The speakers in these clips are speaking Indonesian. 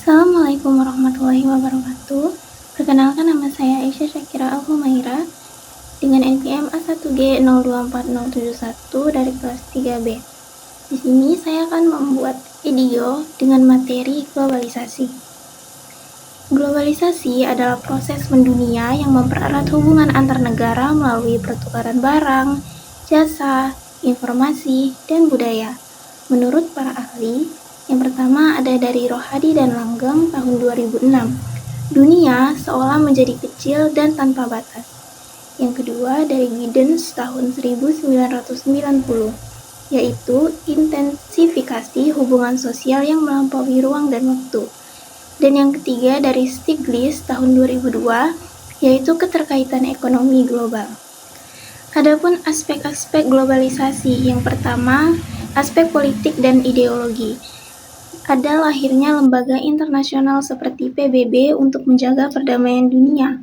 Assalamualaikum warahmatullahi wabarakatuh. Perkenalkan, nama saya Aisyah Syakira Al-Humaira dengan NPM A1G024071 dari kelas 3B. Di sini saya akan membuat video dengan materi globalisasi. Globalisasi adalah proses mendunia yang mempererat hubungan antar negara melalui pertukaran barang, jasa, informasi, dan budaya. Menurut para ahli, yang pertama ada dari Rohadi dan Langgeng tahun 2006. Dunia seolah menjadi kecil dan tanpa batas. Yang kedua dari Giddens tahun 1990, yaitu intensifikasi hubungan sosial yang melampaui ruang dan waktu. Dan yang ketiga dari Stiglitz tahun 2002, yaitu keterkaitan ekonomi global. Adapun aspek-aspek globalisasi, yang pertama, aspek politik dan ideologi. Ada lahirnya lembaga internasional seperti PBB untuk menjaga perdamaian dunia.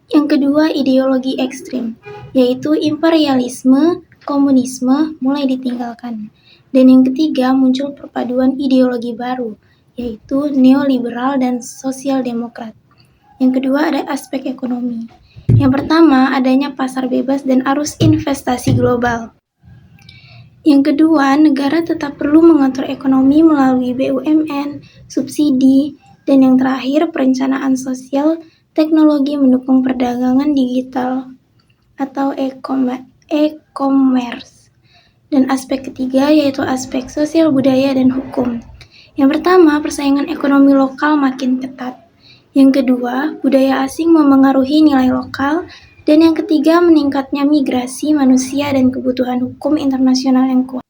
Yang kedua, ideologi ekstrim, yaitu imperialisme, komunisme mulai ditinggalkan. Dan yang ketiga, muncul perpaduan ideologi baru, yaitu neoliberal dan sosial demokrat. Yang kedua, ada aspek ekonomi. Yang pertama, adanya pasar bebas dan arus investasi global. Yang kedua, negara tetap perlu mengatur ekonomi melalui BUMN, subsidi, dan yang terakhir, perencanaan sosial teknologi mendukung perdagangan digital atau e-commerce. Dan aspek ketiga yaitu aspek sosial budaya dan hukum. Yang pertama, persaingan ekonomi lokal makin ketat. Yang kedua, budaya asing memengaruhi nilai lokal. Dan yang ketiga, meningkatnya migrasi manusia dan kebutuhan hukum internasional yang kuat.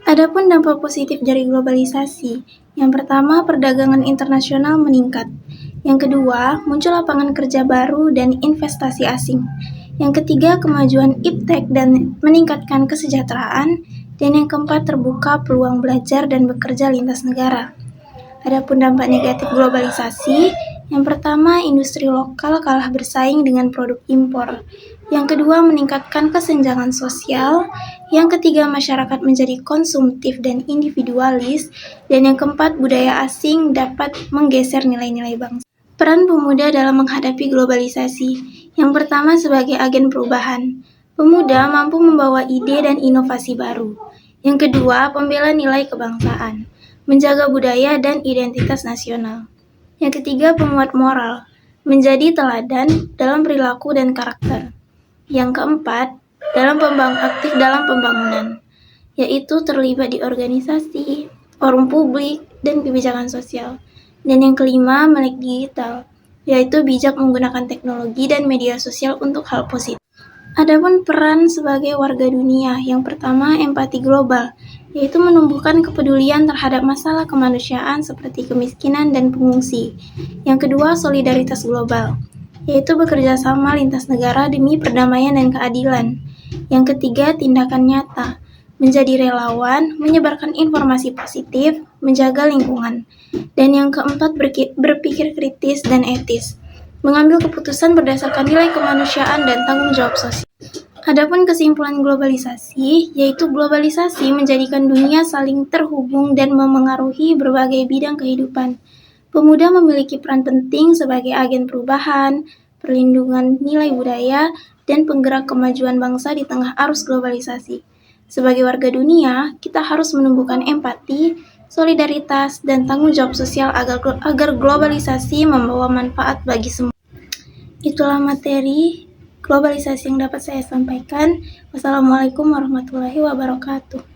Adapun dampak positif dari globalisasi, yang pertama, perdagangan internasional meningkat. Yang kedua, muncul lapangan kerja baru dan investasi asing. Yang ketiga, kemajuan iptek dan meningkatkan kesejahteraan. Dan yang keempat, terbuka peluang belajar dan bekerja lintas negara. Adapun dampak negatif globalisasi, yang pertama, industri lokal kalah bersaing dengan produk impor. Yang kedua, meningkatkan kesenjangan sosial. Yang ketiga, masyarakat menjadi konsumtif dan individualis. Dan yang keempat, budaya asing dapat menggeser nilai-nilai bangsa. Peran pemuda dalam menghadapi globalisasi. Yang pertama, sebagai agen perubahan. Pemuda mampu membawa ide dan inovasi baru. Yang kedua, pembela nilai kebangsaan, menjaga budaya dan identitas nasional. Yang ketiga, penguat moral, menjadi teladan dalam perilaku dan karakter. Yang keempat, aktif dalam pembangunan, yaitu terlibat di organisasi, forum publik, dan kebijakan sosial. Dan yang kelima, melek digital, yaitu bijak menggunakan teknologi dan media sosial untuk hal positif. Adapun peran sebagai warga dunia, yang pertama, empati global, yaitu menumbuhkan kepedulian terhadap masalah kemanusiaan seperti kemiskinan dan pengungsi. Yang kedua, solidaritas global, yaitu bekerja sama lintas negara demi perdamaian dan keadilan. Yang ketiga, tindakan nyata, menjadi relawan, menyebarkan informasi positif, menjaga lingkungan. Dan yang keempat, berpikir kritis dan etis, mengambil keputusan berdasarkan nilai kemanusiaan dan tanggung jawab sosial. Adapun kesimpulan globalisasi, yaitu globalisasi menjadikan dunia saling terhubung dan memengaruhi berbagai bidang kehidupan. Pemuda memiliki peran penting sebagai agen perubahan, perlindungan nilai budaya, dan penggerak kemajuan bangsa di tengah arus globalisasi. Sebagai warga dunia, kita harus menumbuhkan empati, solidaritas, dan tanggung jawab sosial agar globalisasi membawa manfaat bagi semua. Itulah materi globalisasi yang dapat saya sampaikan. Wassalamualaikum warahmatullahi wabarakatuh.